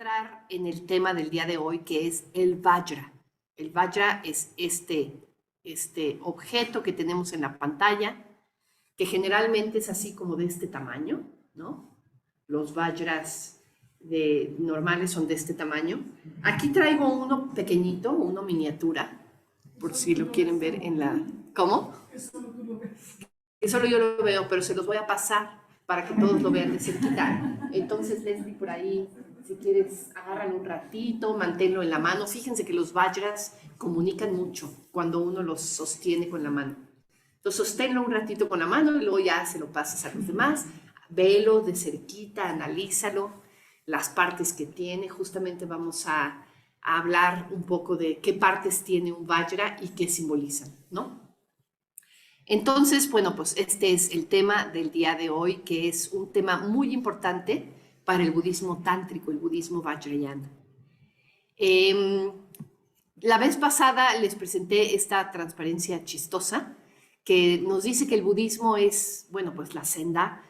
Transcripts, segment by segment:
entrar en el tema del día de hoy, que es el Vajra. El Vajra es este objeto que tenemos en la pantalla, que generalmente es así como de este tamaño, ¿no? Los Vajras normales son de este tamaño. Aquí traigo uno pequeñito, uno miniatura, por si lo quieren ver en la... ¿Cómo? Eso yo lo veo, pero se los voy a pasar para que todos lo vean de cerquita. Entonces, Leslie, por ahí, si quieres, agárralo un ratito, manténlo en la mano. Fíjense que los Vajras comunican mucho cuando uno los sostiene con la mano. Entonces, sosténlo un ratito con la mano y luego ya se lo pasas a los demás. Velo de cerquita, analízalo, las partes que tiene. Justamente vamos a hablar un poco de qué partes tiene un Vajra y qué simbolizan, ¿no? Entonces, bueno, pues este es el tema del día de hoy, que es un tema muy importante para el budismo tántrico, el budismo vajrayana. La vez pasada les presenté esta transparencia chistosa que nos dice que el budismo es, bueno, pues la senda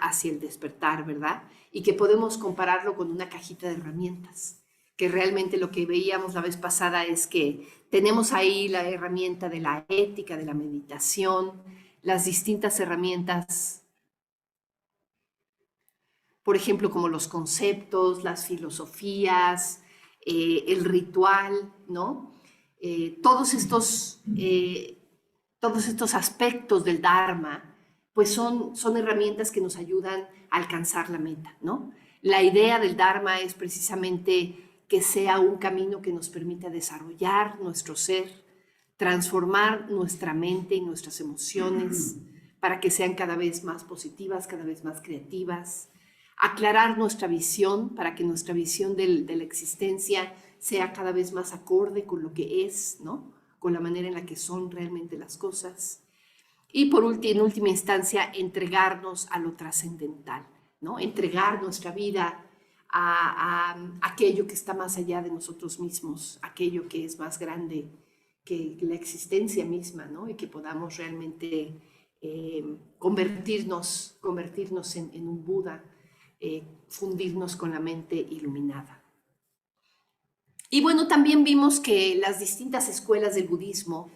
hacia el despertar, ¿verdad? Y que podemos compararlo con una cajita de herramientas, que realmente lo que veíamos la vez pasada es que tenemos ahí la herramienta de la ética, de la meditación, las distintas herramientas, por ejemplo, como los conceptos, las filosofías, el ritual, ¿no? Todos estos aspectos del Dharma, pues son herramientas que nos ayudan a alcanzar la meta, ¿no? La idea del Dharma es precisamente que sea un camino que nos permita desarrollar nuestro ser, transformar nuestra mente y nuestras emociones para que sean cada vez más positivas, cada vez más creativas, aclarar nuestra visión para que nuestra visión de la existencia sea cada vez más acorde con lo que es, ¿no? Con la manera en la que son realmente las cosas. Y en última instancia, entregarnos a lo trascendental, ¿no? Entregar nuestra vida a aquello que está más allá de nosotros mismos, aquello que es más grande que la existencia misma, ¿no? Y que podamos realmente convertirnos en un Buda, fundirnos con la mente iluminada. Y bueno, también vimos que las distintas escuelas del budismo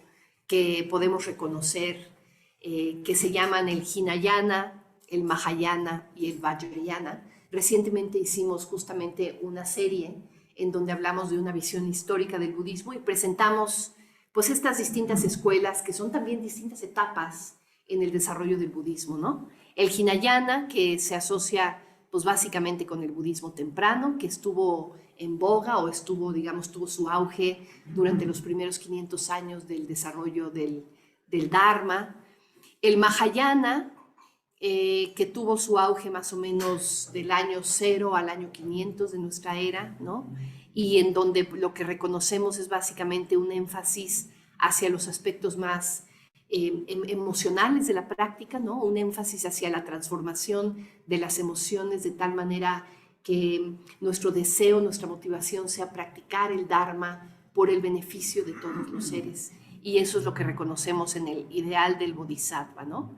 que podemos reconocer, que se llaman el Hinayana, el Mahayana y el Vajrayana. Recientemente hicimos justamente una serie en donde hablamos de una visión histórica del budismo y presentamos pues estas distintas escuelas que son también distintas etapas en el desarrollo del budismo, ¿no? El Hinayana, que se asocia pues básicamente con el budismo temprano, que estuvo en boga o tuvo su auge durante los primeros 500 años del desarrollo del Dharma. El Mahayana, que tuvo su auge más o menos del año 0 al año 500 de nuestra era, ¿no? Y en donde lo que reconocemos es básicamente un énfasis hacia los aspectos más emocionales de la práctica, ¿no? Un énfasis hacia la transformación de las emociones de tal manera que nuestro deseo, nuestra motivación sea practicar el Dharma por el beneficio de todos los seres. Y eso es lo que reconocemos en el ideal del Bodhisattva, ¿no?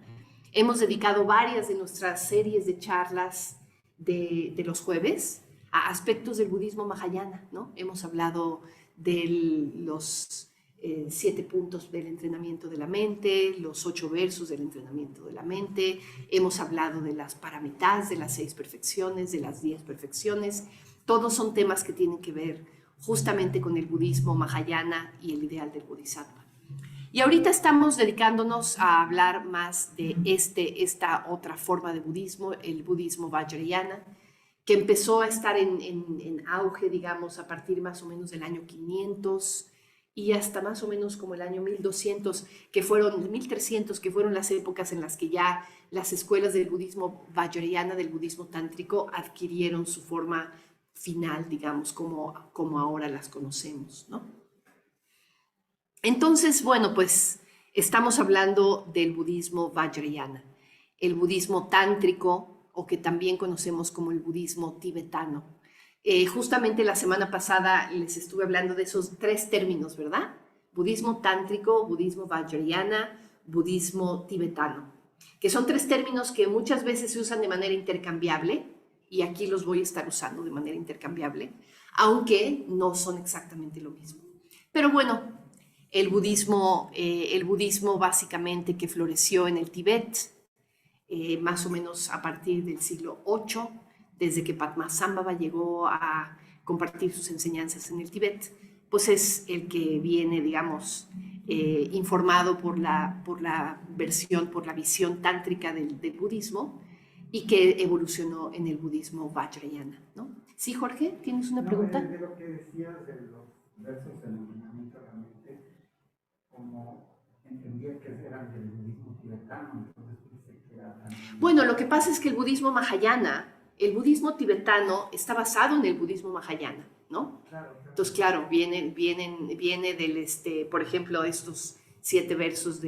Hemos dedicado varias de nuestras series de charlas de los jueves a aspectos del budismo mahayana, ¿no? Hemos hablado de los 7 puntos del entrenamiento de la mente, los 8 versos del entrenamiento de la mente, hemos hablado de las paramitas, de las 6 perfecciones, de las 10 perfecciones. Todos son temas que tienen que ver justamente con el budismo mahayana y el ideal del bodhisattva. Y ahorita estamos dedicándonos a hablar más de esta otra forma de budismo, el budismo vajrayana, que empezó a estar en auge, digamos, a partir más o menos del año 500 y hasta más o menos como el año 1200, 1300, que fueron las épocas en las que ya las escuelas del budismo vajrayana, del budismo tántrico, adquirieron su forma final, digamos, como ahora las conocemos, ¿no? Entonces, bueno, pues estamos hablando del budismo vajrayana, el budismo tántrico, o que también conocemos como el budismo tibetano. Justamente la semana pasada les estuve hablando de esos 3 términos, ¿verdad? Budismo tántrico, budismo vajrayana, budismo tibetano, que son 3 términos que muchas veces se usan de manera intercambiable, y aquí los voy a estar usando de manera intercambiable, aunque no son exactamente lo mismo. Pero bueno, el budismo básicamente que floreció en el Tíbet, más o menos a partir del siglo VIII, desde que Padmasambhava llegó a compartir sus enseñanzas en el Tíbet, pues es el que viene, digamos, informado por la visión tántrica del budismo, y que evolucionó en el budismo Vajrayana, ¿no? Sí, Jorge, ¿tienes una pregunta? De lo que decías de los versos del iluminamiento, realmente, como entendía que eran del budismo tibetano, entonces pensé que era también... Bueno, lo que pasa es que el budismo tibetano está basado en el budismo Mahayana, ¿no? Claro. Entonces, claro, viene del, por ejemplo, estos 7 versos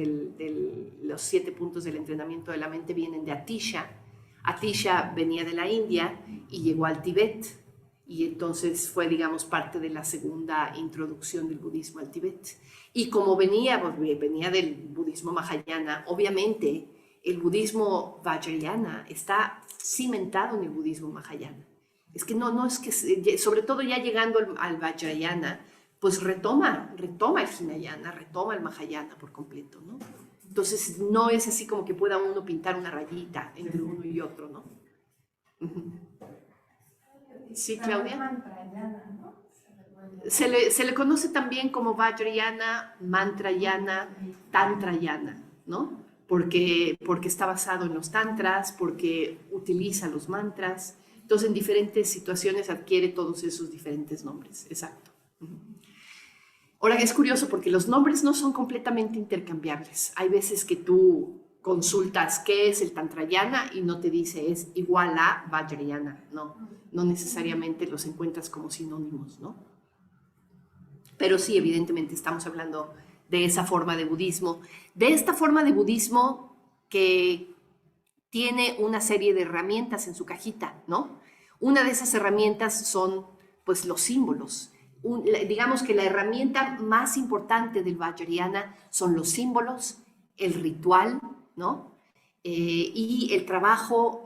los 7 puntos del entrenamiento de la mente vienen de Atisha. Atisha venía de la India y llegó al Tíbet, y entonces fue, digamos, parte de la segunda introducción del budismo al Tíbet. Y como venía del budismo Mahayana, obviamente el budismo Vajrayana está cimentado en el budismo Mahayana. Es que no es que, sobre todo ya llegando al Vajrayana, pues retoma el Hinayana, retoma el Mahayana por completo, ¿no? Entonces no es así como que pueda uno pintar una rayita entre uno y otro, ¿no? Sí, Claudia. Se le conoce también como Vajrayana, Mantrayana, Tantrayana, ¿no? Porque está basado en los tantras, porque utiliza los mantras. Entonces, en diferentes situaciones adquiere todos esos diferentes nombres. Exacto. Ahora, es curioso porque los nombres no son completamente intercambiables. Hay veces que tú consultas qué es el Tantrayana y no te dice es igual a Vajrayana. No necesariamente los encuentras como sinónimos, ¿no? Pero sí, evidentemente estamos hablando de esa forma de budismo. De esta forma de budismo que tiene una serie de herramientas en su cajita, ¿no? Una de esas herramientas son, pues, los símbolos. Digamos que la herramienta más importante del Vajrayana son los símbolos, el ritual, ¿no? Y el trabajo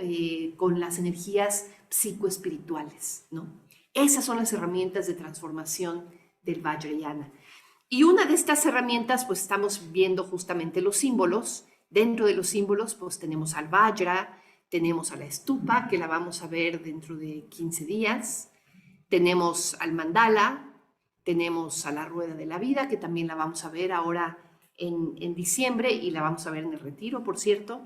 con las energías psicoespirituales, ¿no? Esas son las herramientas de transformación del Vajrayana. Y una de estas herramientas, pues estamos viendo justamente los símbolos. Dentro de los símbolos, pues tenemos al Vajra, tenemos a la estupa, que la vamos a ver dentro de 15 días, tenemos al mandala, tenemos a la rueda de la vida, que también la vamos a ver ahora en diciembre, y la vamos a ver en el retiro, por cierto.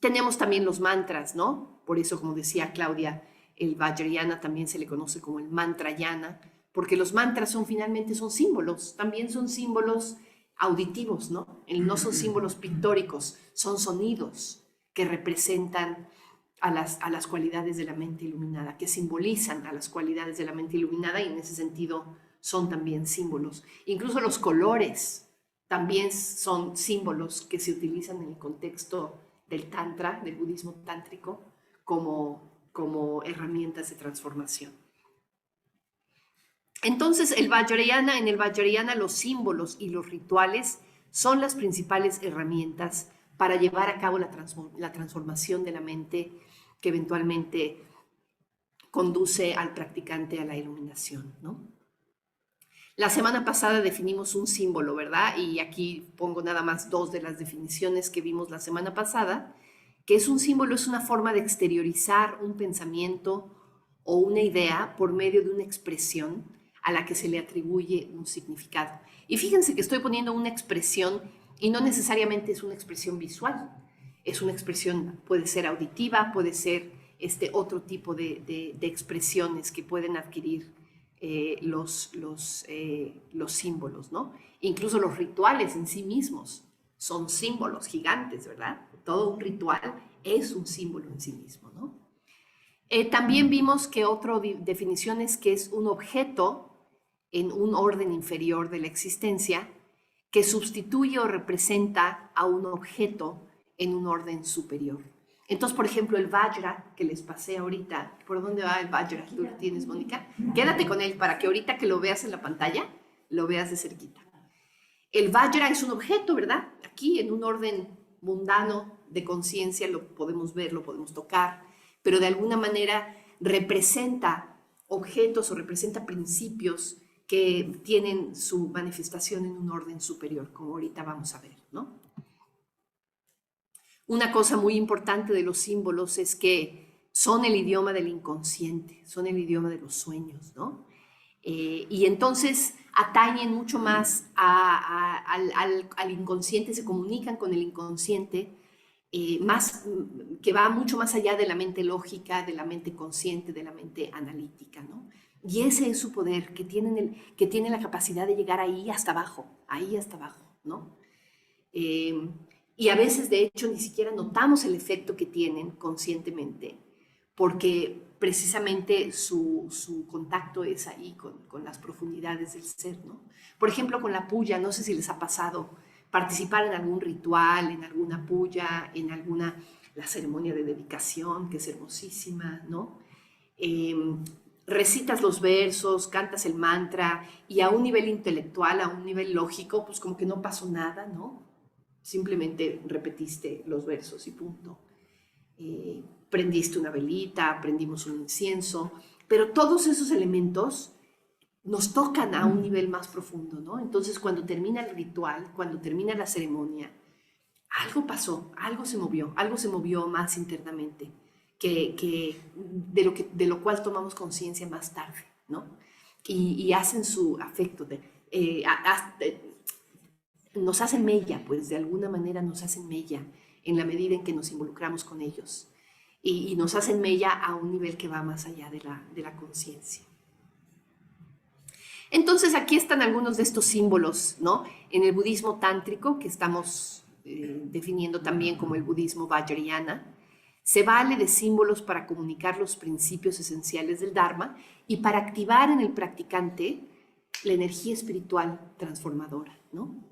Tenemos también los mantras, ¿no? Por eso, como decía Claudia, el Vajrayana también se le conoce como el Mantrayana, porque los mantras finalmente son símbolos, también son símbolos auditivos, ¿no? No son símbolos pictóricos, son sonidos que representan a las cualidades de la mente iluminada, que simbolizan a las cualidades de la mente iluminada, y en ese sentido son también símbolos. Incluso los colores también son símbolos que se utilizan en el contexto del Tantra, del budismo tántrico, como herramientas de transformación. Entonces, en el Vajrayana los símbolos y los rituales son las principales herramientas para llevar a cabo la transformación de la mente, que eventualmente conduce al practicante a la iluminación, ¿no? La semana pasada definimos un símbolo, ¿verdad? Y aquí pongo nada más 2 de las definiciones que vimos la semana pasada, que es un símbolo, es una forma de exteriorizar un pensamiento o una idea por medio de una expresión a la que se le atribuye un significado. Y fíjense que estoy poniendo una expresión y no necesariamente es una expresión visual, es una expresión, puede ser auditiva, puede ser otro tipo de expresiones que pueden adquirir los símbolos, ¿no? Incluso los rituales en sí mismos son símbolos gigantes, ¿verdad? Todo un ritual es un símbolo en sí mismo, ¿no? También vimos que otra definición es que es un objeto en un orden inferior de la existencia que sustituye o representa a un objeto en un orden superior. Entonces, por ejemplo, el Vajra que les pasé ahorita, ¿por dónde va el Vajra? ¿Tú lo tienes, Mónica? Quédate con él para que ahorita que lo veas en la pantalla, lo veas de cerquita. El Vajra es un objeto, ¿verdad? Aquí en un orden mundano de conciencia lo podemos ver, lo podemos tocar, pero de alguna manera representa objetos o representa principios que tienen su manifestación en un orden superior, como ahorita vamos a ver, ¿no? Una cosa muy importante de los símbolos es que son el idioma del inconsciente, son el idioma de los sueños, ¿no? Y entonces atañen mucho más al inconsciente, se comunican con el inconsciente, que va mucho más allá de la mente lógica, de la mente consciente, de la mente analítica, ¿no? Y ese es su poder, que tienen la capacidad de llegar ahí hasta abajo, ¿no? Y a veces, de hecho, ni siquiera notamos el efecto que tienen conscientemente, porque precisamente su contacto es ahí con las profundidades del ser, ¿no? Por ejemplo, con la puya, no sé si les ha pasado participar en algún ritual, en alguna puya, la ceremonia de dedicación, que es hermosísima, ¿no? Recitas los versos, cantas el mantra y a un nivel intelectual, a un nivel lógico, pues como que no pasó nada, ¿no? Simplemente repetiste los versos y punto. Prendiste una velita, prendimos un incienso, pero todos esos elementos nos tocan a un nivel más profundo, ¿no? Entonces, cuando termina el ritual, cuando termina la ceremonia, algo pasó, algo se movió más internamente, de lo cual tomamos conciencia más tarde, ¿no? Y hacen su afecto, nos hacen mella, pues de alguna manera nos hacen mella en la medida en que nos involucramos con ellos. Y nos hacen mella a un nivel que va más allá de la conciencia. Entonces aquí están algunos de estos símbolos, ¿no? En el budismo tántrico, que estamos definiendo también como el budismo vajrayana, se vale de símbolos para comunicar los principios esenciales del Dharma y para activar en el practicante la energía espiritual transformadora, ¿no?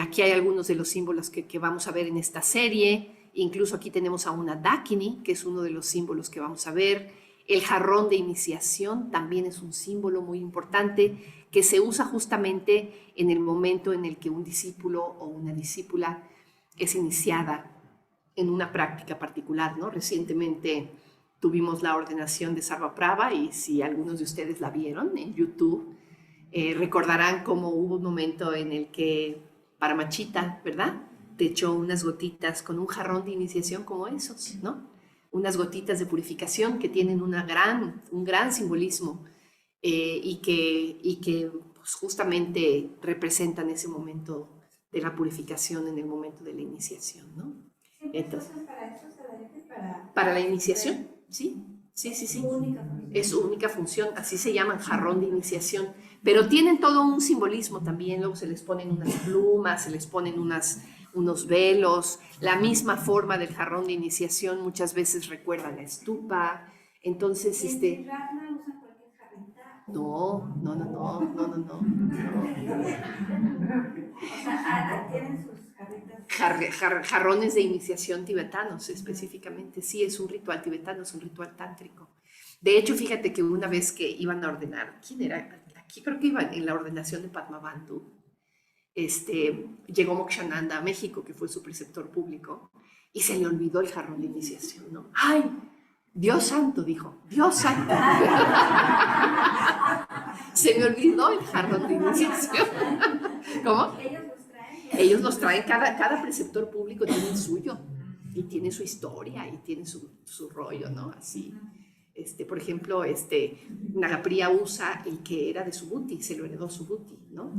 Aquí hay algunos de los símbolos que vamos a ver en esta serie. Incluso aquí tenemos a una dakini, que es uno de los símbolos que vamos a ver. El jarrón de iniciación también es un símbolo muy importante que se usa justamente en el momento en el que un discípulo o una discípula es iniciada en una práctica particular, ¿no? Recientemente tuvimos la ordenación de Sarvaprabha y si algunos de ustedes la vieron en YouTube, recordarán cómo hubo un momento en el que Paramachita, ¿verdad?, te echó unas gotitas con un jarrón de iniciación como esos, ¿no? Unas gotitas de purificación que tienen un gran simbolismo y que pues, justamente representan ese momento de la purificación en el momento de la iniciación, ¿no? Entonces, para la iniciación, sí. Es su única función, así se llaman, jarrón de iniciación. Pero tienen todo un simbolismo también, luego se les ponen unas plumas, se les ponen unos velos, la misma forma del jarrón de iniciación muchas veces recuerda a la estupa. Entonces, no. Tienen sus jarritas. Jarrones de iniciación tibetanos, específicamente. Sí, es un ritual tibetano, es un ritual tántrico. De hecho, fíjate que una vez que iban a ordenar, ¿quién era? Aquí creo que iban en la ordenación de Padmabandhu. Llegó Mokshananda a México, que fue su preceptor público, y se le olvidó el jarrón de iniciación, ¿no? ¡Ay! Dios santo, dijo, Dios santo. Se me olvidó el jarrón de iniciación. ¿Cómo? Ellos los traen, cada preceptor público tiene el suyo, y tiene su historia, y tiene su rollo, ¿no? Así. Por ejemplo, Nagapriya usa el que era de Subhuti, se lo heredó Subhuti, ¿no?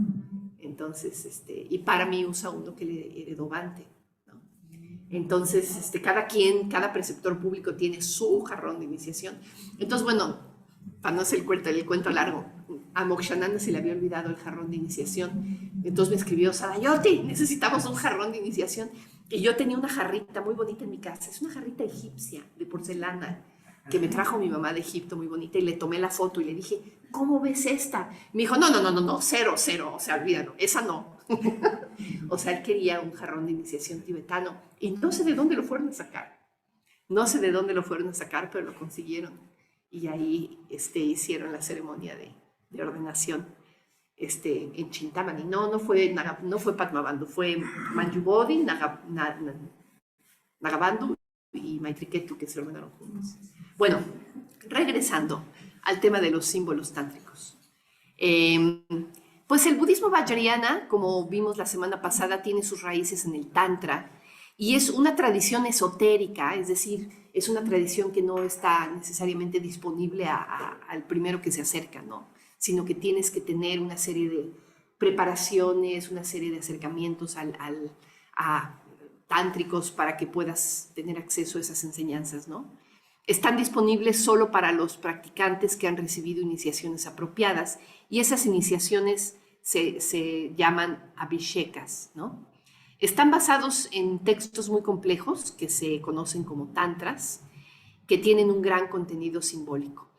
Entonces, y para mí usa uno que le heredó Bhante, ¿no? Entonces, cada preceptor público tiene su jarrón de iniciación. Entonces, bueno, para no hacer el cuento largo, a Mokshananda se le había olvidado el jarrón de iniciación. Entonces me escribió, Sadayoti, necesitamos un jarrón de iniciación. Y yo tenía una jarrita muy bonita en mi casa, es una jarrita egipcia de porcelana, que me trajo mi mamá de Egipto, muy bonita, y le tomé la foto y le dije, ¿cómo ves esta? Me dijo, no, cero, o sea, olvídalo, esa no. O sea, él quería un jarrón de iniciación tibetano, y no sé de dónde lo fueron a sacar. Pero lo consiguieron. Y ahí hicieron la ceremonia de ordenación en Chintamani. No fue Padmabandhu, fue Manjubodhi, Nagabandhu y Maitriketu, que se ordenaron juntos. Bueno, regresando al tema de los símbolos tántricos. Pues el budismo vajrayana, como vimos la semana pasada, tiene sus raíces en el Tantra y es una tradición esotérica, es decir, es una tradición que no está necesariamente disponible al primero que se acerca, ¿no? Sino que tienes que tener una serie de preparaciones, una serie de acercamientos a tántricos para que puedas tener acceso a esas enseñanzas, ¿no? Están disponibles solo para los practicantes que han recibido iniciaciones apropiadas y esas iniciaciones se llaman abhishekas, ¿no? Están basados en textos muy complejos que se conocen como tantras, que tienen un gran contenido simbólico.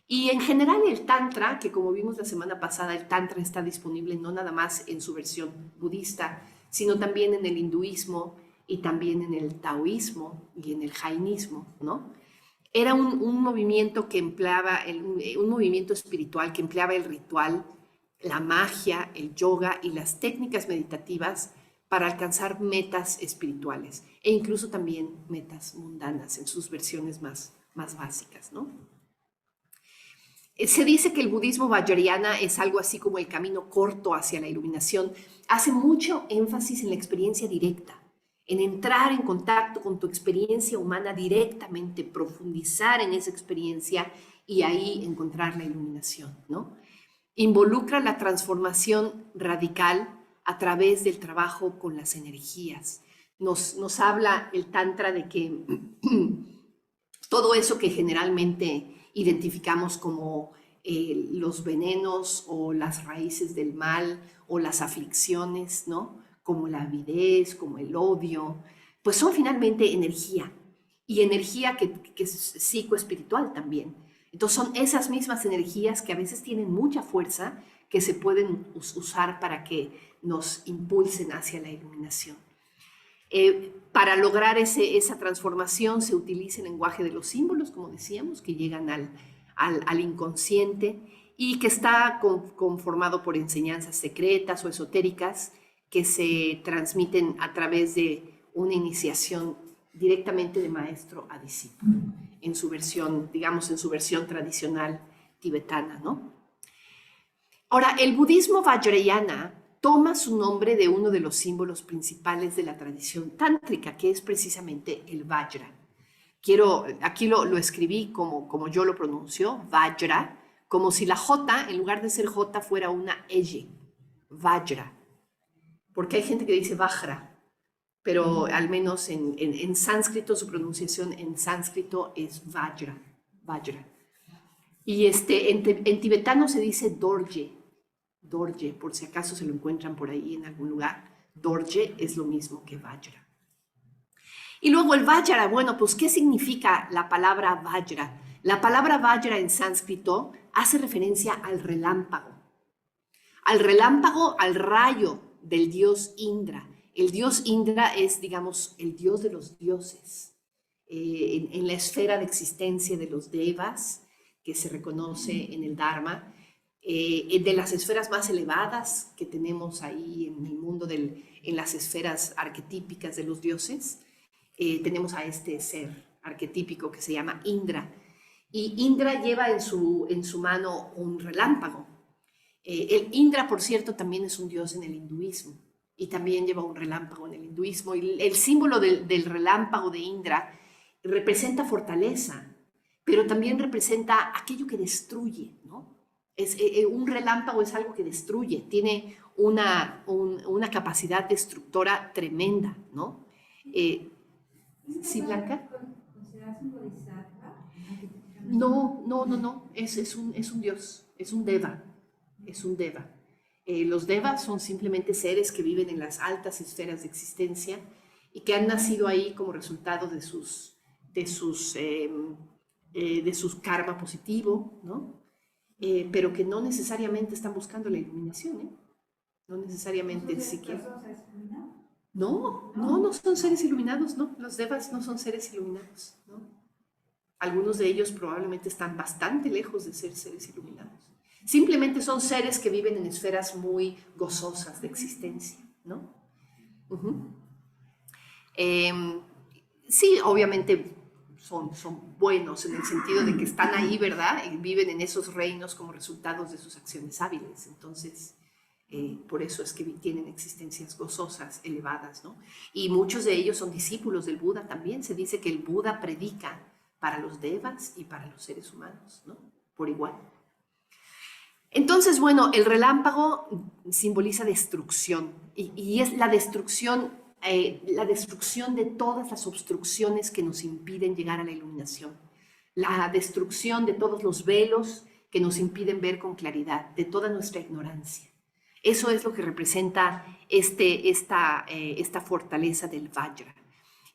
Y en general el tantra, que como vimos la semana pasada, el tantra está disponible no nada más en su versión budista, sino también en el hinduismo y también en el taoísmo y en el jainismo, ¿no? Era un movimiento que empleaba, un movimiento espiritual que empleaba el ritual, la magia, el yoga y las técnicas meditativas para alcanzar metas espirituales e incluso también metas mundanas en sus versiones más básicas, ¿no? Se dice que el budismo vajrayana es algo así como el camino corto hacia la iluminación. Hace mucho énfasis en la experiencia directa, en entrar en contacto con tu experiencia humana directamente, profundizar en esa experiencia y ahí encontrar la iluminación, ¿no? Involucra la transformación radical a través del trabajo con las energías. Nos habla el Tantra de que todo eso que generalmente identificamos como los venenos o las raíces del mal o las aflicciones, ¿no? Como la avidez, como el odio, pues son finalmente energía, y energía que es psicoespiritual también. Entonces son esas mismas energías que a veces tienen mucha fuerza que se pueden usar para que nos impulsen hacia la iluminación. Para lograr esa transformación se utiliza el lenguaje de los símbolos, como decíamos, que llegan al inconsciente y que está conformado por enseñanzas secretas o esotéricas que se transmiten a través de una iniciación directamente de maestro a discípulo, en su versión, digamos, en su versión tradicional tibetana, ¿no? Ahora, el budismo vajrayana toma su nombre de uno de los símbolos principales de la tradición tántrica, que es precisamente el vajra. Aquí lo escribí como yo lo pronuncio, vajra, como si la J, en lugar de ser J, fuera una Y, vajra. Porque hay gente que dice vajra, pero al menos en sánscrito, su pronunciación en sánscrito es vajra. Y en tibetano se dice dorje, por si acaso se lo encuentran por ahí en algún lugar. Dorje es lo mismo que vajra. Y luego el vajra, bueno, pues ¿qué significa la palabra vajra? La palabra vajra en sánscrito hace referencia al relámpago, al rayo del dios Indra. El dios Indra es, digamos, el dios de los dioses. En la esfera de existencia de los devas, que se reconoce en el Dharma, de las esferas más elevadas que tenemos ahí en el mundo, en las esferas arquetípicas de los dioses, tenemos a este ser arquetípico que se llama Indra. Y Indra lleva en su mano un relámpago. El Indra, por cierto, también es un dios en el hinduismo y también lleva un relámpago en el hinduismo. Y el símbolo del relámpago de Indra representa fortaleza, pero también representa aquello que destruye, ¿no? Un relámpago es algo que destruye, tiene una capacidad destructora tremenda, ¿no? ¿Sí, Blanca? ¿Consideras un bodhisattva? No, es un dios, es un deva. Los devas son simplemente seres que viven en las altas esferas de existencia y que han nacido ahí como resultado de sus karma positivo, ¿no? Pero que no necesariamente están buscando la iluminación, ¿eh? No necesariamente siquiera. No son seres iluminados, ¿no? Los devas no son seres iluminados, ¿no? Algunos de ellos probablemente están bastante lejos de ser seres iluminados. Simplemente son seres que viven en esferas muy gozosas de existencia, ¿no? Sí, obviamente son buenos en el sentido de que están ahí, ¿verdad? Y viven en esos reinos como resultados de sus acciones hábiles. Entonces, por eso es que tienen existencias gozosas, elevadas, ¿no? Y muchos de ellos son discípulos del Buda también. Se dice que el Buda predica para los devas y para los seres humanos, ¿no? Por igual. Entonces, bueno, el relámpago simboliza destrucción y es la destrucción de todas las obstrucciones que nos impiden llegar a la iluminación, la destrucción de todos los velos que nos impiden ver con claridad, de toda nuestra ignorancia. Eso es lo que representa esta fortaleza del Vajra.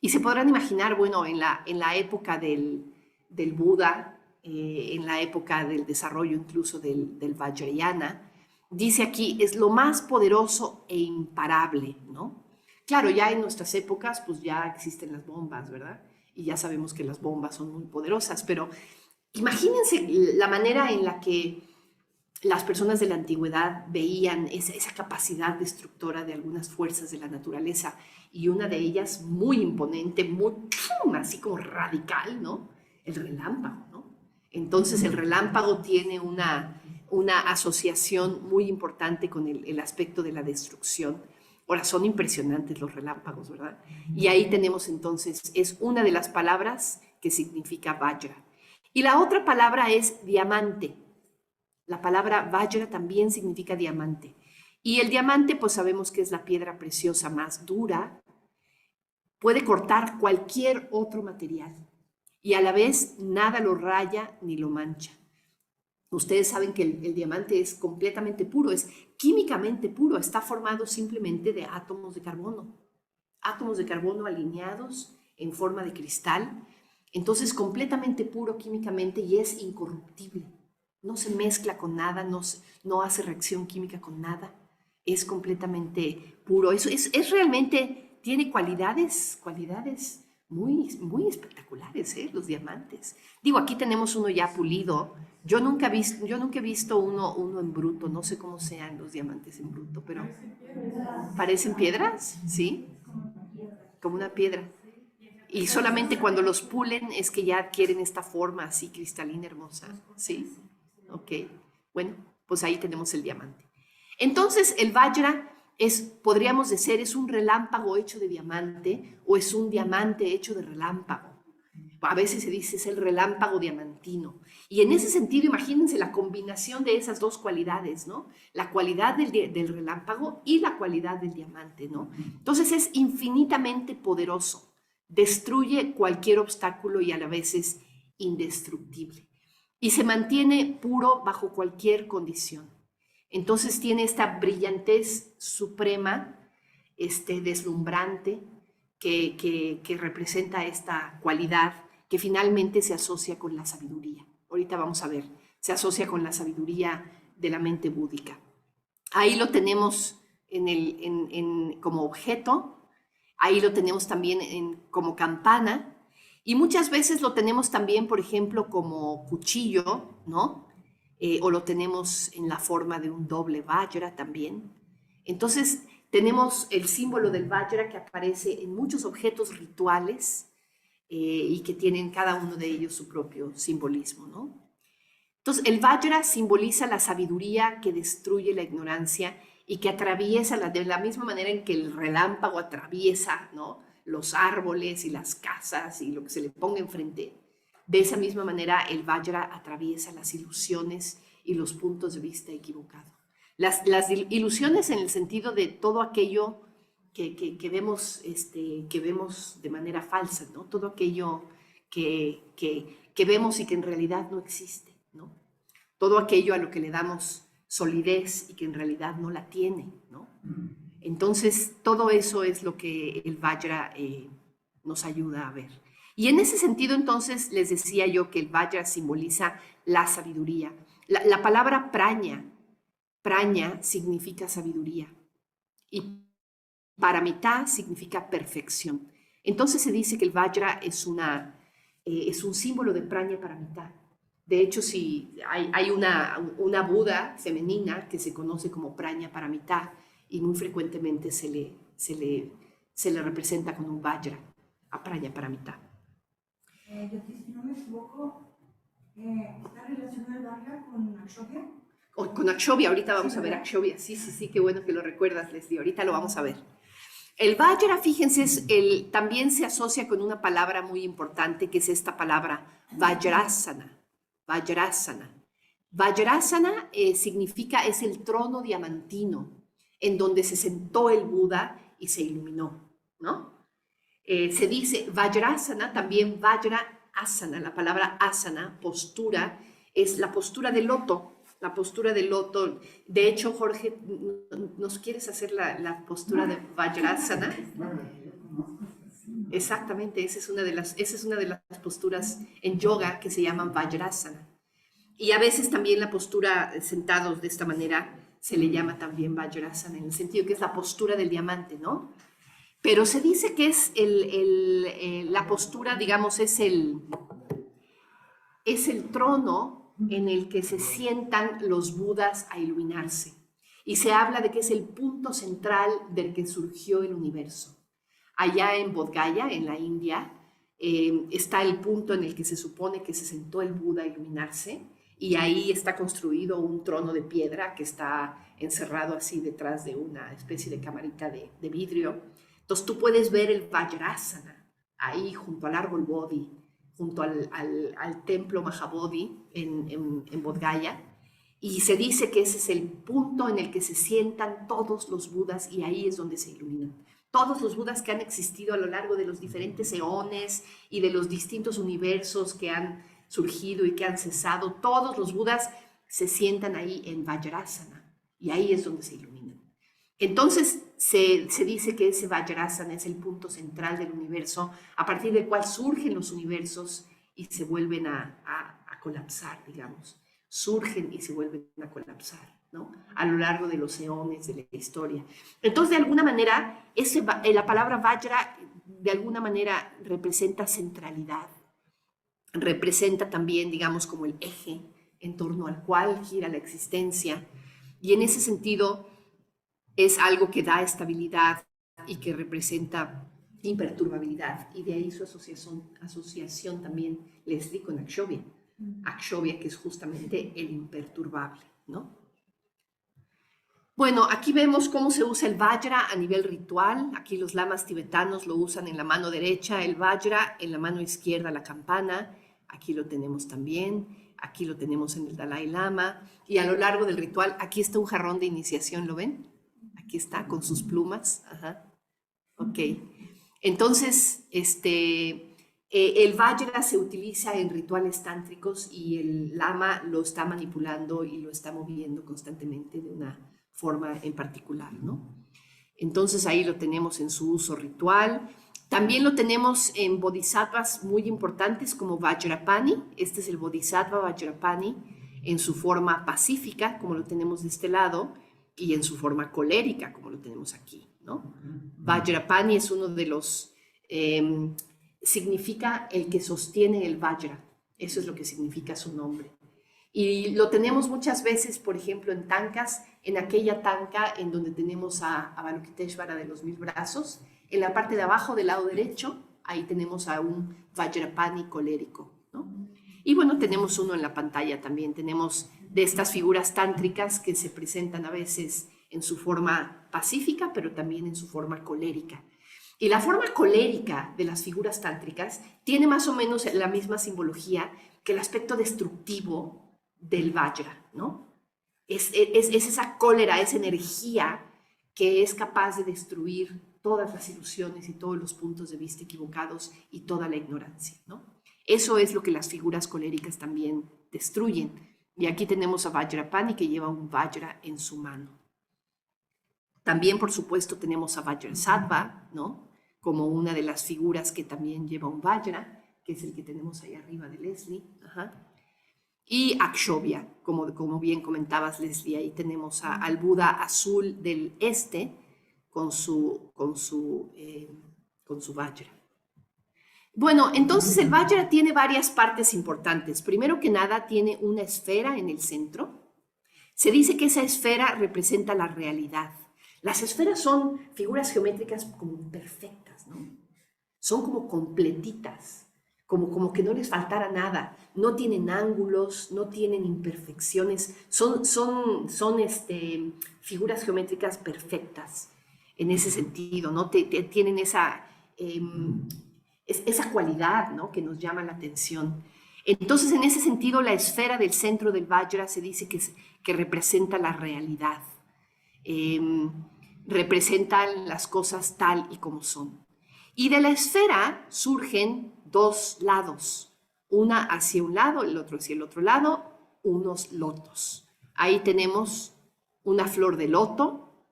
Y se podrán imaginar, bueno, en la época del Buda, en la época del desarrollo incluso del Vajrayana, dice aquí, es lo más poderoso e imparable, ¿no? Claro, ya en nuestras épocas, pues ya existen las bombas, ¿verdad? Y ya sabemos que las bombas son muy poderosas, pero imagínense la manera en la que las personas de la antigüedad veían esa capacidad destructora de algunas fuerzas de la naturaleza, y una de ellas muy imponente, muy así como radical, ¿no? El relámpago, ¿no? Entonces el relámpago tiene una asociación muy importante con el aspecto de la destrucción. Ahora, son impresionantes los relámpagos, ¿verdad? Y ahí tenemos entonces, es una de las palabras que significa Vajra. Y la otra palabra es diamante. La palabra Vajra también significa diamante. Y el diamante, pues sabemos que es la piedra preciosa más dura, puede cortar cualquier otro material y a la vez nada lo raya ni lo mancha. Ustedes saben que el diamante es completamente puro, es químicamente puro, está formado simplemente de átomos de carbono alineados en forma de cristal, entonces completamente puro químicamente y es incorruptible. No se mezcla con nada, no hace reacción química con nada, es completamente puro. Eso es realmente, tiene cualidades muy espectaculares, los diamantes. Digo, aquí tenemos uno ya pulido. Yo nunca he visto uno en bruto, no sé cómo sean los diamantes en bruto, pero parecen piedras, ¿sí? Como una piedra. Y solamente cuando los pulen es que ya adquieren esta forma así cristalina hermosa, ¿sí? Ok, bueno, pues ahí tenemos el diamante. Entonces, el Vajra podríamos decir, es un relámpago hecho de diamante o es un diamante hecho de relámpago. A veces se dice es el relámpago diamantino. Y en ese sentido, imagínense la combinación de esas dos cualidades, ¿no? La cualidad del relámpago y la cualidad del diamante, ¿no? Entonces es infinitamente poderoso, destruye cualquier obstáculo y a la vez es indestructible. Y se mantiene puro bajo cualquier condición. Entonces tiene esta brillantez suprema, deslumbrante, que representa esta cualidad que finalmente se asocia con la sabiduría. Ahorita vamos a ver, se asocia con la sabiduría de la mente búdica. Ahí lo tenemos como objeto, ahí lo tenemos también como campana, y muchas veces lo tenemos también, por ejemplo, como cuchillo, ¿no? O lo tenemos en la forma de un doble Vajra también. Entonces, tenemos el símbolo del Vajra que aparece en muchos objetos rituales y que tienen cada uno de ellos su propio simbolismo, ¿no? Entonces, el Vajra simboliza la sabiduría que destruye la ignorancia y que atraviesa de la misma manera en que el relámpago atraviesa, ¿no?, los árboles y las casas y lo que se le ponga enfrente. De esa misma manera, el Vajra atraviesa las ilusiones y los puntos de vista equivocados. Las ilusiones en el sentido de todo aquello que vemos de manera falsa, ¿no? Todo aquello que vemos y que en realidad no existe, ¿no? Todo aquello a lo que le damos solidez y que en realidad no la tiene, ¿no? Entonces, todo eso es lo que el Vajra nos ayuda a ver. Y en ese sentido, entonces, les decía yo que el Vajra simboliza la sabiduría. La palabra praña significa sabiduría y paramita significa perfección. Entonces se dice que el Vajra es un símbolo de praña paramita. De hecho, si hay una Buda femenina que se conoce como praña paramita y muy frecuentemente se le representa con un Vajra. Apraya Paramita. Si no me equivoco, ¿está relacionado el Vajra con Akshobhya? Con Akshobhya, ahorita vamos Sí, a ver ¿verdad? Akshobhya. Sí, sí, sí, qué bueno que lo recuerdas, Leslie. Ahorita lo vamos a ver. El Vajra, fíjense, también se asocia con una palabra muy importante, que es esta palabra Vajrasana. Vajrasana. Vajrasana significa, es el trono diamantino en donde se sentó el Buda y se iluminó, ¿no? Se dice Vajrasana, también Vajra asana, la palabra asana, postura, es la postura del loto. La postura del loto. De hecho, Jorge, ¿nos quieres hacer la postura de Vajrasana? Exactamente, esa es una de las posturas en yoga que se llaman Vajrasana. Y a veces también la postura sentados de esta manera se le llama también Vajrasana, en el sentido que es la postura del diamante, ¿no? Pero se dice que es la postura, digamos, es el trono en el que se sientan los Budas a iluminarse. Y se habla de que es el punto central del que surgió el universo. Allá en Bodh Gaya, en la India, está el punto en el que se supone que se sentó el Buda a iluminarse, y ahí está construido un trono de piedra que está encerrado así detrás de una especie de camarita de vidrio. Entonces tú puedes ver el Vajrasana ahí junto al árbol Bodhi, junto al templo Mahabodhi en Bodh Gaya, y se dice que ese es el punto en el que se sientan todos los Budas, y ahí es donde se iluminan. Todos los Budas que han existido a lo largo de los diferentes eones y de los distintos universos que han surgido y que han cesado, todos los Budas se sientan ahí en Vajrasana, y ahí es donde se iluminan. Entonces se dice que ese Vajrasana es el punto central del universo, a partir del cual surgen los universos y se vuelven a colapsar, digamos. Surgen y se vuelven a colapsar, ¿no? A lo largo de los eones de la historia. Entonces, de alguna manera, la palabra Vajra, de alguna manera, representa centralidad. Representa también, digamos, como el eje en torno al cual gira la existencia. Y en ese sentido, es algo que da estabilidad y que representa imperturbabilidad, y de ahí su asociación también, Leslie, con Akshobhya. Akshobhya, que es justamente el imperturbable, ¿no? Bueno, aquí vemos cómo se usa el Vajra a nivel ritual. Aquí los lamas tibetanos lo usan en la mano derecha, el Vajra, en la mano izquierda la campana. Aquí lo tenemos también, aquí lo tenemos en el Dalai Lama, y a lo largo del ritual, aquí está un jarrón de iniciación, ¿lo ven? Aquí está, con sus plumas. Ajá. Ok. Entonces, el Vajra se utiliza en rituales tántricos, y el lama lo está manipulando y lo está moviendo constantemente de una forma en particular, ¿no? Entonces ahí lo tenemos en su uso ritual. También lo tenemos en bodhisattvas muy importantes como Vajrapani. Este es el bodhisattva Vajrapani en su forma pacífica, como lo tenemos de este lado, y en su forma colérica, como lo tenemos aquí, ¿no? Vajrapani es uno de los... significa el que sostiene el Vajra. Eso es lo que significa su nombre. Y lo tenemos muchas veces, por ejemplo, en tankas, en aquella tanka en donde tenemos a Avalokiteshvara de los 1000 brazos. En la parte de abajo del lado derecho, ahí tenemos a un Vajrapani colérico, ¿no? Y bueno, tenemos uno en la pantalla también. Tenemos de estas figuras tántricas que se presentan a veces en su forma pacífica, pero también en su forma colérica. Y la forma colérica de las figuras tántricas tiene más o menos la misma simbología que el aspecto destructivo del Vajra, ¿no? Es esa cólera, esa energía que es capaz de destruir todas las ilusiones y todos los puntos de vista equivocados y toda la ignorancia, ¿no? Eso es lo que las figuras coléricas también destruyen. Y aquí tenemos a Vajrapani, que lleva un Vajra en su mano. También, por supuesto, tenemos a Vajrasattva, ¿no? Como una de las figuras que también lleva un Vajra, que es el que tenemos ahí arriba de Leslie. Ajá. Y Akshobhya, como bien comentabas, Leslie, ahí tenemos al Buda azul del este con su Vajra. Bueno, entonces el Vajra tiene varias partes importantes. Primero que nada, tiene una esfera en el centro. Se dice que esa esfera representa la realidad. Las esferas son figuras geométricas como perfectas, ¿no? son como completitas, como que no les faltara nada, no tienen ángulos, no tienen imperfecciones, son figuras geométricas perfectas en ese sentido, ¿no? Tienen esa cualidad, ¿no?, que nos llama la atención. Entonces, en ese sentido, la esfera del centro del Vajra se dice que representa la realidad, representan las cosas tal y como son. Y de la esfera surgen dos lados, una hacia un lado, el otro hacia el otro lado, unos lotos. Ahí tenemos una flor de loto,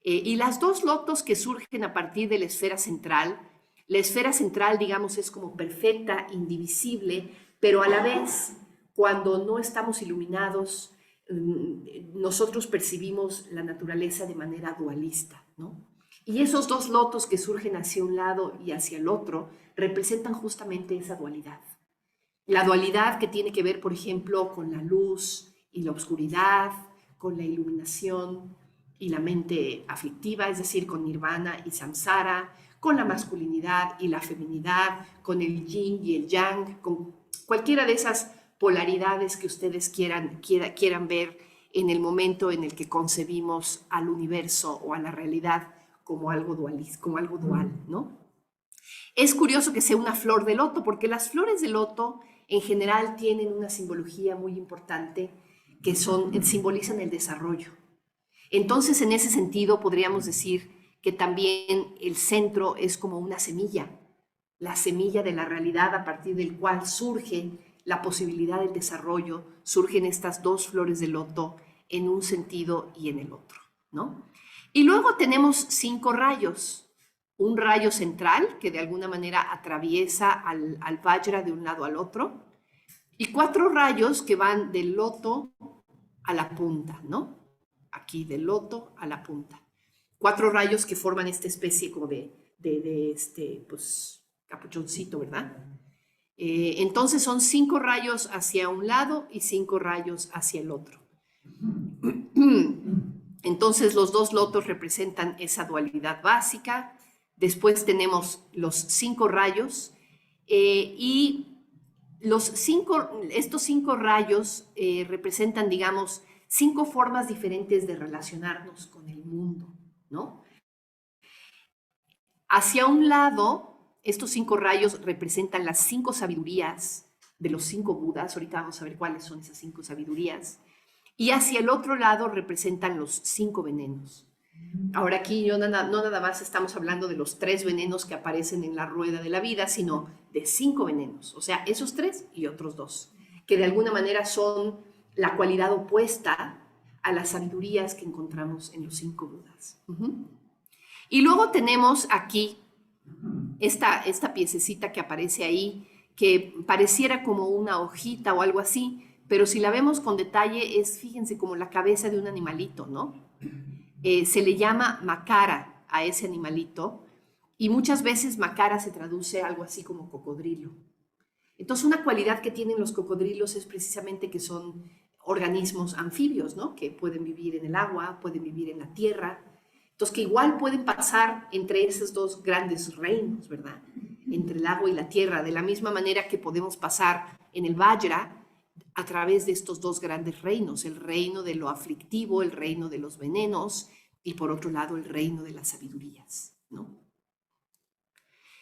y las dos lotos que surgen a partir de la esfera central, digamos, es como perfecta, indivisible, pero a la vez, cuando no estamos iluminados, nosotros percibimos la naturaleza de manera dualista, ¿no? Y esos dos lotos que surgen hacia un lado y hacia el otro representan justamente esa dualidad. La dualidad que tiene que ver, por ejemplo, con la luz y la oscuridad, con la iluminación y la mente aflictiva, es decir, con nirvana y samsara, con la masculinidad y la feminidad, con el yin y el yang, con cualquiera de esas polaridades que ustedes quieran ver en el momento en el que concebimos al universo o a la realidad como algo dual, ¿no? Es curioso que sea una flor de loto, porque las flores de loto en general tienen una simbología muy importante que simbolizan el desarrollo. Entonces, en ese sentido, podríamos decir que también el centro es como una semilla, la semilla de la realidad a partir del cual surge la posibilidad del desarrollo, surgen estas dos flores de loto en un sentido y en el otro, ¿no? Y luego tenemos 5 rayos, un rayo central que de alguna manera atraviesa al Vajra de un lado al otro, y 4 rayos que van del loto a la punta, ¿no? Aquí del loto a la punta. 4 rayos que forman esta especie como de pues, capuchoncito, ¿verdad? Entonces son 5 rayos hacia un lado y 5 rayos hacia el otro. Entonces los dos lotos representan esa dualidad básica. Después tenemos los 5 rayos y estos 5 rayos representan, digamos, 5 formas diferentes de relacionarnos con el mundo, ¿no? Hacia un lado, estos 5 rayos representan las 5 sabidurías de los 5 Budas. Ahorita vamos a ver cuáles son esas 5 sabidurías. Y hacia el otro lado representan los 5 venenos. Ahora aquí no nada más estamos hablando de los 3 venenos que aparecen en la rueda de la vida, sino de 5 venenos. O sea, esos 3 y otros 2, que de alguna manera son la cualidad opuesta a las sabidurías que encontramos en los 5 Budas. Y luego tenemos aquí esta piececita que aparece ahí, que pareciera como una hojita o algo así, pero si la vemos con detalle fíjense, como la cabeza de un animalito, ¿no? Se le llama makara a ese animalito, y muchas veces makara se traduce algo así como cocodrilo. Entonces, una cualidad que tienen los cocodrilos es precisamente que son organismos anfibios, ¿no? Que pueden vivir en el agua, pueden vivir en la tierra. Entonces, que igual pueden pasar entre esos dos grandes reinos, ¿verdad? Entre el agua y la tierra, de la misma manera que podemos pasar en el Vajra a través de estos dos grandes reinos, el reino de lo aflictivo, el reino de los venenos, y por otro lado el reino de las sabidurías, ¿no?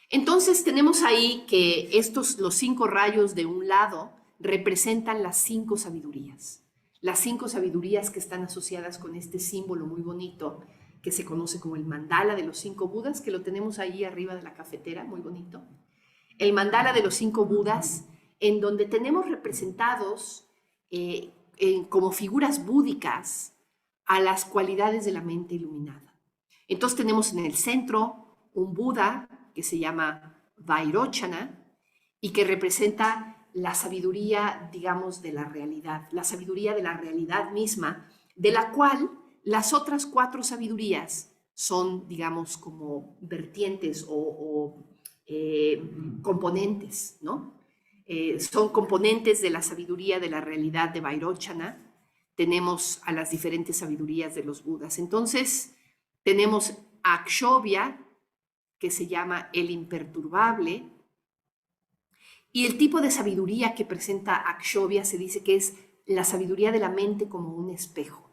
Entonces tenemos ahí que los 5 rayos de un lado representan las 5 sabidurías. Las 5 sabidurías que están asociadas con este símbolo muy bonito que se conoce como el mandala de los 5 Budas, que lo tenemos ahí arriba de la cafetera, muy bonito. El mandala de los 5 Budas, en donde tenemos representados como figuras búdicas a las cualidades de la mente iluminada. Entonces tenemos en el centro un Buda que se llama Vairochana y que representa la sabiduría, digamos, de la realidad, la sabiduría de la realidad misma, de la cual las otras 4 sabidurías son, digamos, como vertientes o componentes, ¿no? Son componentes de la sabiduría de la realidad de Vairochana. Tenemos a las diferentes sabidurías de los Budas. Entonces, tenemos a Akshobhya, que se llama el imperturbable. Y el tipo de sabiduría que presenta Akshobhya se dice que es la sabiduría de la mente como un espejo.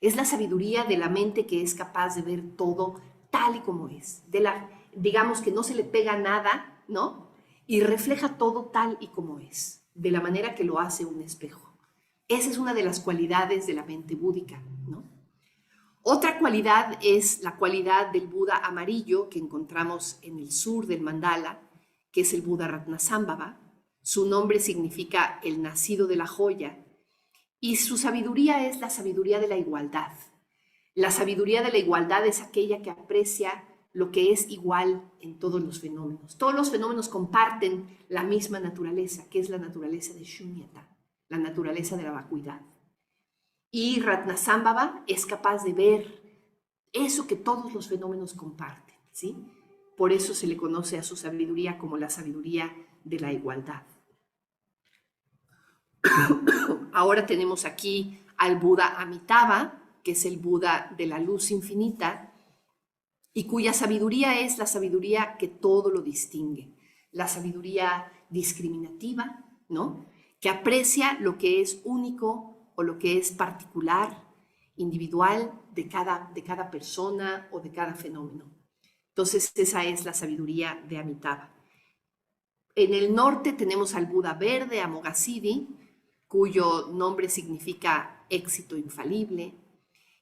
Es la sabiduría de la mente que es capaz de ver todo tal y como es. Digamos que no se le pega nada, ¿no? Y refleja todo tal y como es, de la manera que lo hace un espejo. Esa es una de las cualidades de la mente búdica, ¿no? Otra cualidad es la cualidad del Buda amarillo que encontramos en el sur del mandala, que es el Buda Ratnasambhava. Su nombre significa el nacido de la joya y su sabiduría es la sabiduría de la igualdad. La sabiduría de la igualdad es aquella que aprecia lo que es igual en todos los fenómenos. Todos los fenómenos comparten la misma naturaleza, que es la naturaleza de Shunyata, la naturaleza de la vacuidad. Y Ratnasambhava es capaz de ver eso que todos los fenómenos comparten, ¿sí? Por eso se le conoce a su sabiduría como la sabiduría de la igualdad. Ahora tenemos aquí al Buda Amitabha, que es el Buda de la luz infinita, y cuya sabiduría es la sabiduría que todo lo distingue, la sabiduría discriminativa, ¿no? Que aprecia lo que es único o lo que es particular, individual de cada persona o de cada fenómeno. Entonces, esa es la sabiduría de Amitabha. En el norte tenemos al Buda verde, Amoghasiddhi, cuyo nombre significa éxito infalible,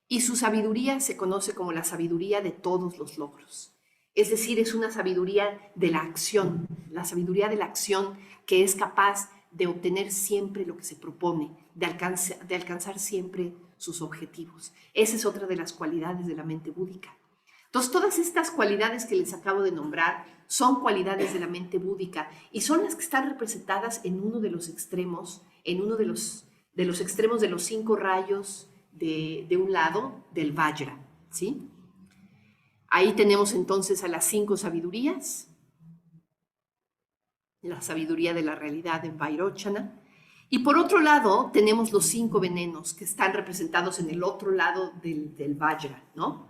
y su sabiduría se conoce como la sabiduría de todos los logros. Es decir, es una sabiduría de la acción, la sabiduría de la acción que es capaz de obtener siempre lo que se propone, de alcanzar siempre sus objetivos. Esa es otra de las cualidades de la mente búdica. Entonces, todas estas cualidades que les acabo de nombrar son cualidades de la mente búdica y son las que están representadas en uno de los extremos, en uno de los extremos de los 5 rayos de un lado del Vajra, ¿sí? Ahí tenemos entonces a las 5 sabidurías, la sabiduría de la realidad en Vairochana, y por otro lado tenemos los 5 venenos que están representados en el otro lado del Vajra, ¿no?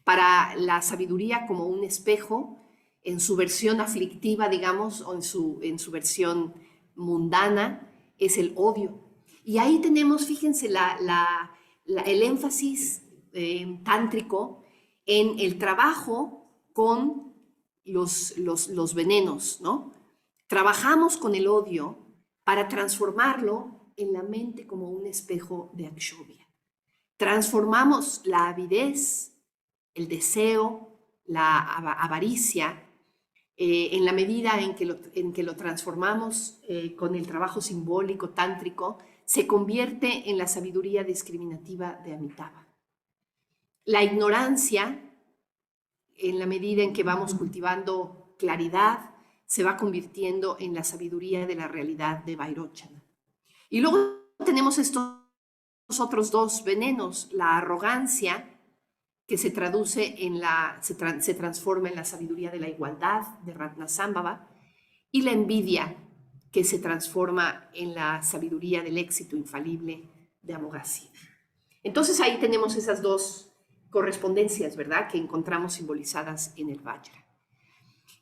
Para la sabiduría como un espejo, en su versión aflictiva, digamos, o en su versión mundana, es el odio. Y ahí tenemos, fíjense, el énfasis tántrico en el trabajo con los venenos, ¿no? Trabajamos con el odio para transformarlo en la mente como un espejo de Akshobhya. Transformamos la avidez, el deseo, la avaricia, en la medida en que lo transformamos con el trabajo simbólico, tántrico, se convierte en la sabiduría discriminativa de Amitabha. La ignorancia, en la medida en que vamos cultivando claridad, se va convirtiendo en la sabiduría de la realidad de Vairochana. Y luego tenemos estos otros 2 venenos, la arrogancia, que se transforma en la sabiduría de la igualdad de Ratnasambhava, y la envidia, que se transforma en la sabiduría del éxito infalible de Amoghasiddhi. Entonces ahí tenemos esas 2 correspondencias, ¿verdad?, que encontramos simbolizadas en el Vajra.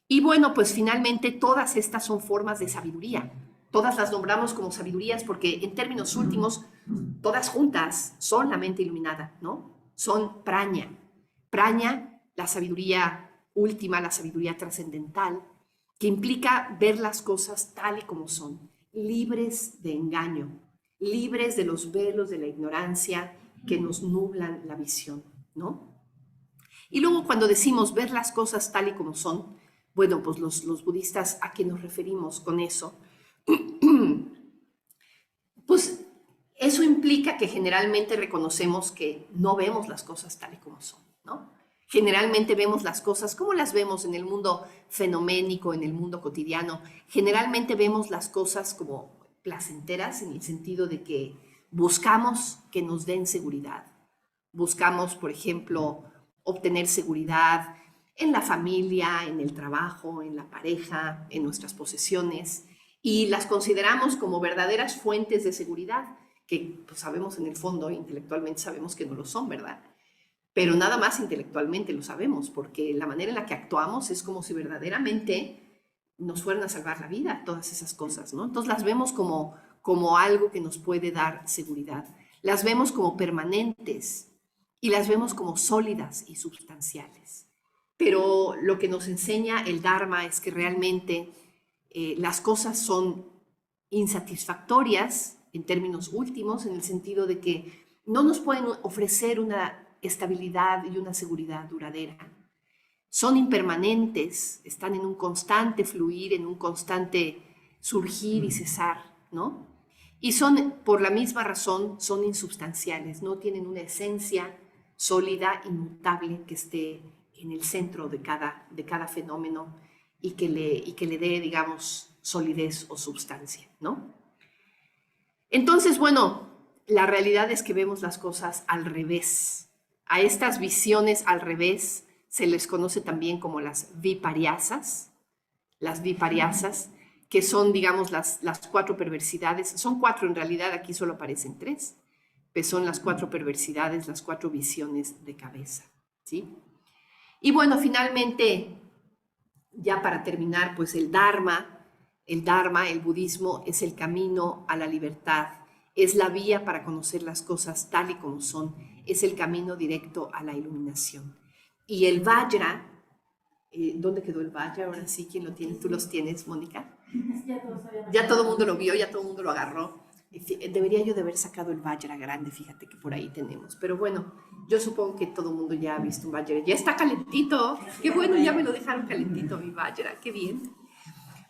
Y bueno, pues finalmente todas estas son formas de sabiduría. Todas las nombramos como sabidurías porque en términos últimos, todas juntas son la mente iluminada, ¿no? Son praña. Praña, la sabiduría última, la sabiduría trascendental, que implica ver las cosas tal y como son, libres de engaño, libres de los velos de la ignorancia que nos nublan la visión, ¿no? Y luego cuando decimos ver las cosas tal y como son, bueno, pues los budistas, ¿a qué nos referimos con eso? Pues eso implica que generalmente reconocemos que no vemos las cosas tal y como son, ¿no? Generalmente vemos las cosas como las vemos en el mundo fenoménico, en el mundo cotidiano. Generalmente vemos las cosas como placenteras en el sentido de que buscamos que nos den seguridad. Buscamos, por ejemplo, obtener seguridad en la familia, en el trabajo, en la pareja, en nuestras posesiones, y las consideramos como verdaderas fuentes de seguridad, que pues, sabemos en el fondo, intelectualmente sabemos que no lo son, ¿verdad? pero nada más intelectualmente lo sabemos, porque la manera en la que actuamos es como si verdaderamente nos fueran a salvar la vida, todas esas cosas, ¿no? Entonces las vemos como algo que nos puede dar seguridad, las vemos como permanentes y las vemos como sólidas y sustanciales. Pero lo que nos enseña el Dharma es que realmente las cosas son insatisfactorias en términos últimos, en el sentido de que no nos pueden ofrecer una estabilidad y una seguridad duradera. Son impermanentes, están en un constante fluir, en un constante surgir y cesar, ¿no? Y son, por la misma razón, son insubstanciales, no tienen una esencia sólida, inmutable, que esté en el centro de cada fenómeno y que le dé, digamos, solidez o substancia, ¿no? Entonces, bueno, la realidad es que vemos las cosas al revés. A estas visiones al revés se les conoce también como las vipariasas, que son, digamos, las 4 perversidades. Son 4 en realidad, aquí solo aparecen 3, pero son las 4 perversidades, las 4 visiones de cabeza, ¿sí? Y bueno, finalmente, ya para terminar, pues el Dharma, el budismo, es el camino a la libertad, es la vía para conocer las cosas tal y como son, es el camino directo a la iluminación. Y el Vajra, ¿dónde quedó el Vajra? Ahora sí, ¿quién lo tiene? ¿Tú los tienes, Mónica? Ya todo el mundo lo vio, ya todo el mundo lo agarró. Debería yo de haber sacado el Vajra grande, fíjate que por ahí tenemos. Pero bueno, yo supongo que todo el mundo ya ha visto un Vajra. Ya está calentito. Qué bueno, ya me lo dejaron calentito mi Vajra. Qué bien.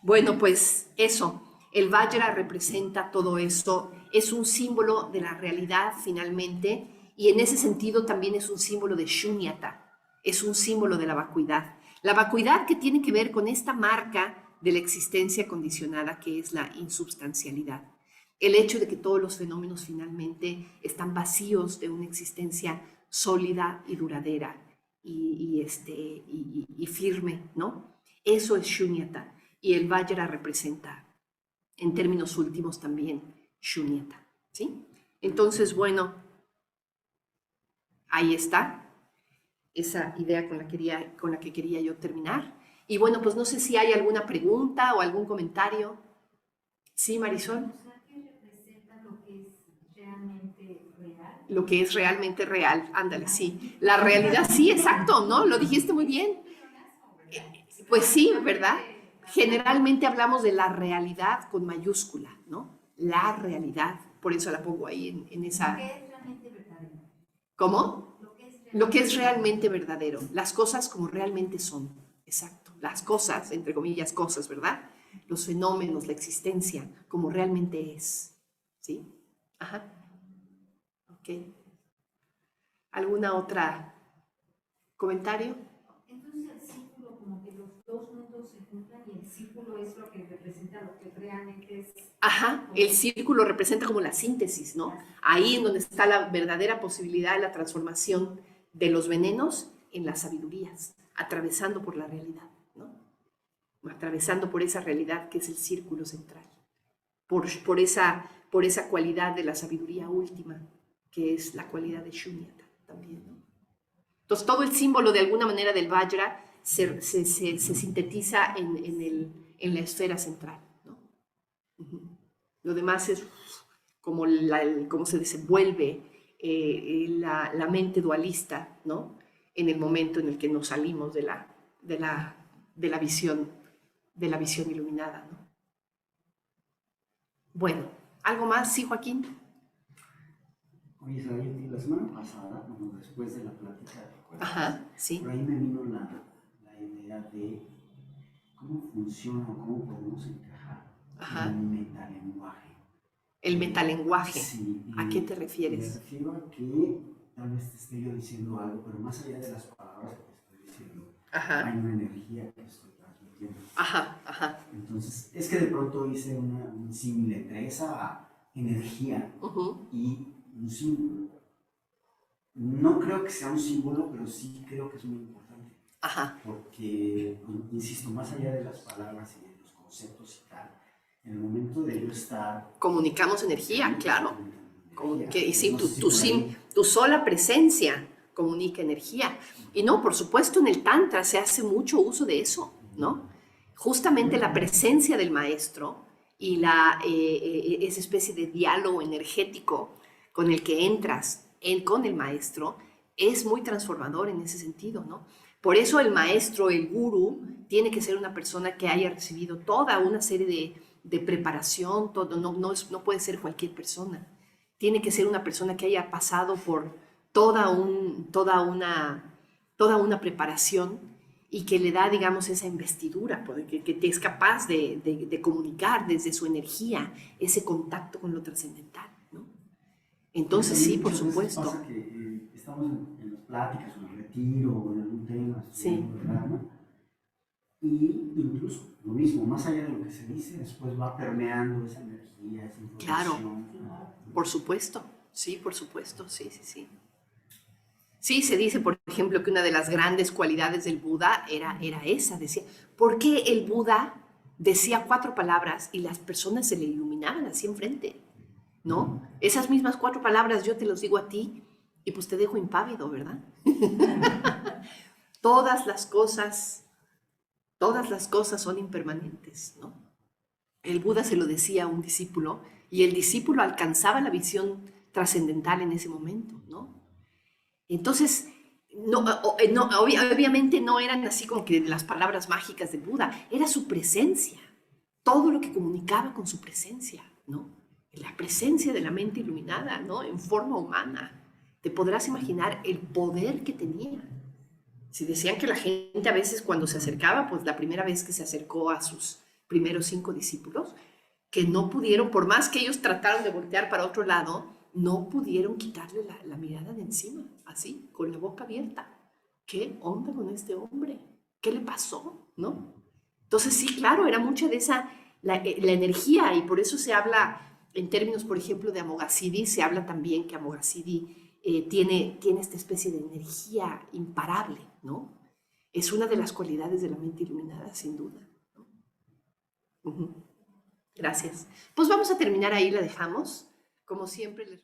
Bueno, pues eso. El Vajra representa todo esto. Es un símbolo de la realidad finalmente. Y en ese sentido también es un símbolo de Shunyata. Es un símbolo de la vacuidad. La vacuidad que tiene que ver con esta marca de la existencia condicionada que es la insubstancialidad. El hecho de que todos los fenómenos finalmente están vacíos de una existencia sólida y duradera y firme, ¿no? Eso es Shunyata. Y el Vajra representa, en términos últimos también, Shunyata, ¿sí? Entonces, bueno, ahí está esa idea con la que quería yo terminar. Y bueno, pues no sé si hay alguna pregunta o algún comentario. ¿Sí, Marisol? Lo que es realmente real, ándale, sí. La realidad, sí, exacto, ¿no? Lo dijiste muy bien. Pues sí, ¿verdad? Generalmente hablamos de la realidad con mayúscula, ¿no? La realidad, por eso la pongo ahí en esa... ¿Qué es realmente verdadero? ¿Cómo? Lo que es realmente verdadero, las cosas como realmente son, exacto. Las cosas, entre comillas, cosas, ¿verdad? Los fenómenos, la existencia, como realmente es, ¿sí? Ajá. Ok. ¿Alguna otra comentario? Entonces el círculo, como que los dos mundos se juntan y el círculo es lo que representa lo que realmente es. Ajá, el círculo representa como la síntesis, ¿no? Ahí en donde está la verdadera posibilidad de la transformación de los venenos en las sabidurías, atravesando por la realidad, ¿no? Atravesando por esa realidad que es el círculo central, por esa cualidad de la sabiduría última, que es la cualidad de Shunyata también, ¿no? Entonces, todo el símbolo de alguna manera del Vajra se sintetiza en la esfera central, ¿no? Uh-huh. Lo demás es como cómo se desenvuelve la mente dualista, ¿no? En el momento en el que nos salimos de la visión iluminada, ¿no? Bueno, ¿algo más? Sí, Joaquín. Oye, Israel, la semana pasada, bueno, después de la plática, Ajá, sí. por ahí me vino la idea de cómo funciona o cómo podemos encajar el metalenguaje. El metalenguaje. Sí, ¿A qué te refieres? Me refiero a que tal vez te esté yo diciendo algo, pero más allá de las palabras que te estoy diciendo, hay una energía que estoy transmitiendo. Ajá. Entonces, es que de pronto hice un símil entre esa energía y un símbolo. No creo que sea un símbolo, pero sí creo que es muy importante. Porque, insisto, más allá de las palabras y de los conceptos y tal, en el momento de yo estar... Comunicamos energía, claro. Y sí, tu sola presencia comunica energía. Y no, por supuesto, en el Tantra se hace mucho uso de eso, ¿no? Justamente la presencia del maestro y esa especie de diálogo energético con el que entras con el maestro es muy transformador en ese sentido, ¿no? Por eso el maestro, el gurú, tiene que ser una persona que haya recibido toda una serie de preparación, todo, no puede ser cualquier persona. Tiene que ser una persona que haya pasado por toda una preparación y que le da, digamos, esa investidura, que te es capaz de comunicar desde su energía ese contacto con lo trascendental, ¿no? Entonces sí, por Muchas veces supuesto. pasa que estamos en las pláticas, o en el retiro, o en algún tema, estudiando el Dharma, y incluso lo mismo, más allá de lo que se dice, después va permeando esa energía, esa información. Claro, por supuesto, sí, sí. Sí, se dice, por ejemplo, que una de las grandes cualidades del Buda era esa, decía, ¿por qué el Buda decía 4 palabras y las personas se le iluminaban así enfrente? ¿No? Esas mismas 4 palabras yo te los digo a ti y pues te dejo impávido, ¿verdad? Todas las cosas son impermanentes, ¿no? El Buda se lo decía a un discípulo y el discípulo alcanzaba la visión trascendental en ese momento, ¿no? Entonces, obviamente no eran así como que las palabras mágicas del Buda, era su presencia, todo lo que comunicaba con su presencia, ¿no? La presencia de la mente iluminada, ¿no? En forma humana. Te podrás imaginar el poder que tenía. Si decían que la gente a veces cuando se acercaba, pues la primera vez que se acercó a sus primeros 5 discípulos, que no pudieron, por más que ellos trataron de voltear para otro lado, no pudieron quitarle la mirada de encima, así, con la boca abierta. ¿Qué onda con este hombre? ¿Qué le pasó? ¿No? Entonces sí, claro, era mucha de esa, la energía, y por eso se habla, en términos, por ejemplo, de Amoghasiddhi, se habla también que Amoghasiddhi tiene esta especie de energía imparable, ¿no? Es una de las cualidades de la mente iluminada, sin duda, ¿no? Gracias. Pues vamos a terminar ahí, la dejamos. Como siempre les